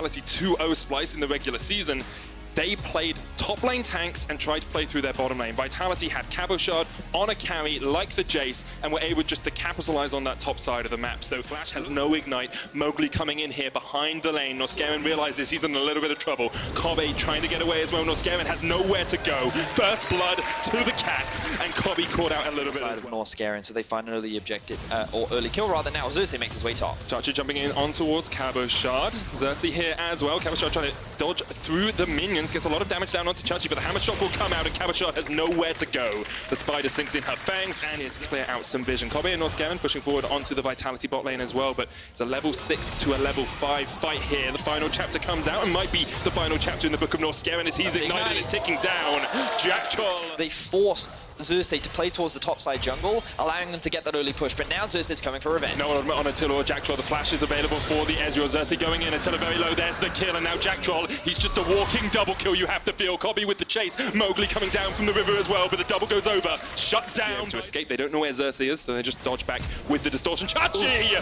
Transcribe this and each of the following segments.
2-0 Splyce in the regular season, they played top lane tanks and tried to play through their bottom lane. Vitality had KazaLoLLCShighlights on a carry like the Jace and were able just to capitalize on that top side of the map. So Flash has no ignite. Mowgli coming in here behind the lane. Norscarin realizes he's in a little bit of trouble. Kobe trying to get away as well. Norscarin has nowhere to go. First blood to the cat, and Kobe caught out a little bit as well. Norscarin, so they find an early objective, or early kill rather. Now Xerxes makes his way top. Chachi jumping in on towards KazaLoLLCShighlights. Xerxes here as well. KazaLoLLCShighlights trying to dodge through the minions. Gets a lot of damage down onto Chachi, but the hammer shot will come out and KazaLoLLCShighlights has nowhere to go. The spider sinks in her fangs and it's clear out some vision. Kobe and Norscarin pushing forward onto the Vitality bot lane as well, but it's a level 6 to a level 5 fight here. The final chapter comes out and might be the final chapter in the book of Norscarin as he's ignited and ticking down. Jack Troll. They forced Xerxes to play towards the top side jungle, allowing them to get that early push, but now Xerxes is coming for revenge. No one on Attila or Jack Troll. The flash is available for the Ezreal. Xerxes going in, Attila very low, there's the kill, and now Jack Troll, he's just a walking double kill, you have to feel. Kobe with the chase, Mowgli coming down from the river as well, but the double goes over, shut down. To escape, they don't know where Xerxes is, so they just dodge back with the distortion. Chachi!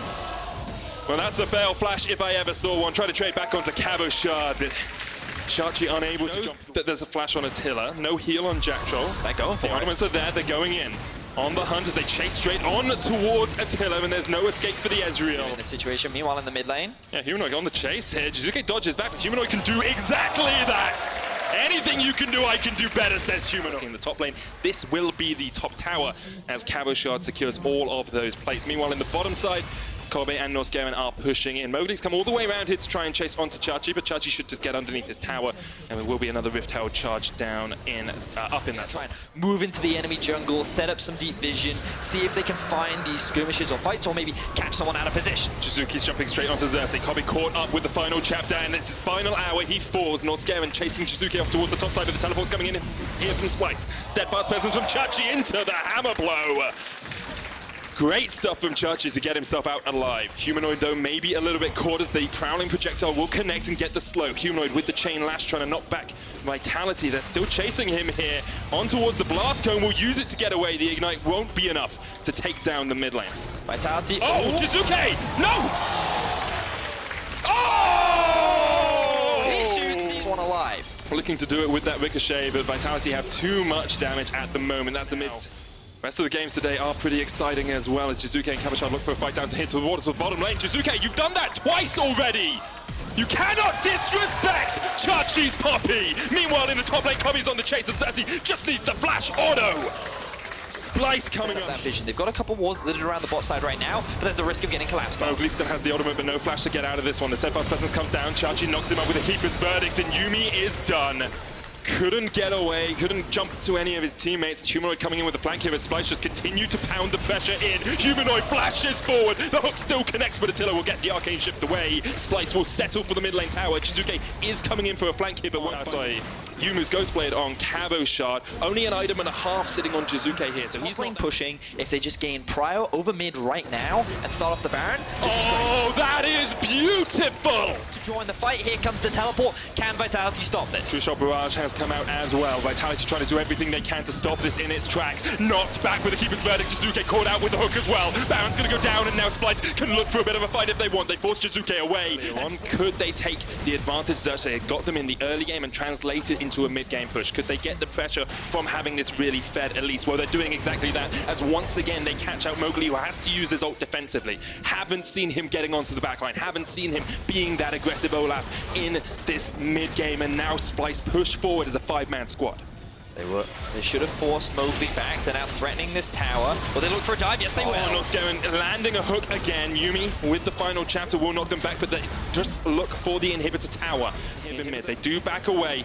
Well, that's a fail flash if I ever saw one. Try to trade back onto KazaLoLLCShighlights, but Chachi unable to jump. There's a flash on Attila, no heal on Jack Troll. They're going for it. The arguments are there, they're going in. On the hunt as they chase straight on towards Attila, and there's no escape for the Ezreal. In the situation, meanwhile in the mid lane. Yeah, Humanoid on the chase here. Jizuke dodges back, but Humanoid can do exactly that! Anything you can do, I can do better, says Humanoid. In the top lane, this will be the top tower as KazaLoLLCShighlights secures all of those plates. Meanwhile, in the bottom side, Kobe and Norscarin are pushing in. Mowgli's come all the way around here to try and chase onto Chachi, but Chachi should just get underneath this tower, and there will be another Rift Herald charge down in, up in that. Try and move into the enemy jungle, set up some deep vision, see if they can find these skirmishes or fights, or maybe catch someone out of position. Jizuki's jumping straight onto Xerxes. Kobe caught up with the final chapter, and it's his final hour. He falls. Norscarin chasing Jizuki off towards the top side, but the teleport's coming in here from Splyce. Steadfast presence from Chachi into the hammer blow. Great stuff from Chachi to get himself out alive. Humanoid, though, maybe a little bit caught as the prowling projectile will connect and get the slow. Humanoid with the chain lash trying to knock back Vitality. They're still chasing him here. On towards the blast cone, will use it to get away. The ignite won't be enough to take down the mid lane. Vitality. Oh, Jizuke! No! Oh! He shoots, he's one alive. Looking to do it with that ricochet, but Vitality have too much damage at the moment. That's the mid. Rest of the games today are pretty exciting as well as Jizuke and KazaLoLLCShighlights look for a fight down to hit towards the bottom lane. Jizuke, you've done that twice already! You cannot disrespect Chachi's puppy! Meanwhile, in the top lane, Kobe's on the chase as he just needs the flash auto! Splyce coming up. That vision. They've got a couple walls littered around the bot side right now, but there's the risk of getting collapsed. Mowgli still has the ultimate, but no flash to get out of this one. The steadfast presence comes down. Chachi knocks him up with a Keeper's Verdict, and Yuumi is done. Couldn't get away, couldn't jump to any of his teammates. Humanoid coming in with the flank here, but Splyce just continued to pound the pressure in. Humanoid flashes forward, the hook still connects, but Attila will get the arcane shift away. Splyce will settle for the mid lane tower. Jizuke is coming in for a flank here, but Yumu's Ghostblade on KazaLoLLCShighlights. Only an item and a half sitting on Jizuke here, so he's lane pushing. If they just gain Prio over mid right now and start off the Baron, oh, that is beautiful! To join the fight, here comes the teleport. Can Vitality stop this? True Shot Barrage has come out as well. Vitality trying to do everything they can to stop this in its tracks. Knocked back with the Keeper's Verdict. Jizuke caught out with the hook as well. Baron's going to go down, and now Splyce can look for a bit of a fight if they want. They force Jizuke away. Could they take the advantage Xerxes got them in the early game and translate it into a mid-game push? Could they get the pressure from having this really fed Elise? Well, they're doing exactly that, as once again they catch out Mowgli, who has to use his ult defensively. Haven't seen him getting onto the backline. Haven't seen him being that aggressive Olaf in this mid-game, and now Splyce push forward as a 5-man squad. They should have forced Mowgli back. They're now threatening this tower. Will they look for a dive? Yes, they will. Norscarin landing a hook again. Yuumi with the final chapter will knock them back, but they just look for the inhibitor tower. They do back away.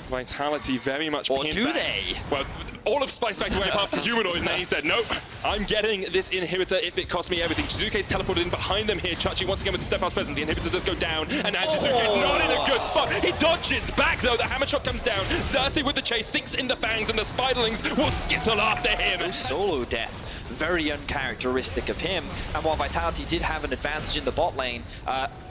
Vitality very much or do back. They? Well, all of Splyce backed away apart from Humanoid, and then he said, nope, I'm getting this inhibitor if it costs me everything. Jizuke's teleported in behind them here. Chachi once again with the steadfast presence. The inhibitor does go down, and now Jizuke's not in a good spot. He dodges back though. The hammer shot comes down. Xerxes with the chase, sinks in the fangs, and the spiderlings will skittle after him. Solo deaths, very uncharacteristic of him. And while Vitality did have an advantage in the bot lane,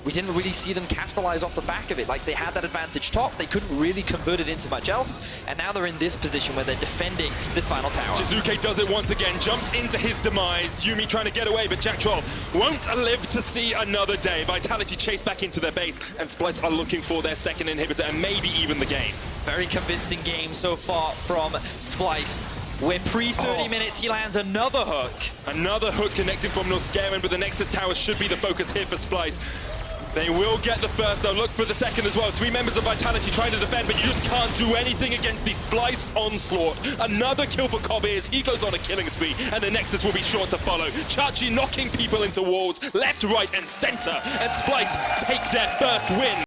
we didn't really see them capitalize off the back of it. Like, they had that advantage top, they couldn't really convert it into much else, and now they're in this position where they're defending this final tower. Jizuke does it once again, jumps into his demise. Yuumi trying to get away, but Jack Troll won't live to see another day. Vitality chase back into their base, and Splyce are looking for their second inhibitor and maybe even the game. Very convincing game so far from Splyce. We're pre-30 minutes, he lands another hook. Another hook connecting from Norscarin, but the Nexus Tower should be the focus here for Splyce. They will get the first, they'll look for the second as well. 3 members of Vitality trying to defend, but you just can't do anything against the Splyce onslaught. Another kill for Kobe as he goes on a killing spree, and the Nexus will be sure to follow. Chachi knocking people into walls, left, right, and center, and Splyce take their first win.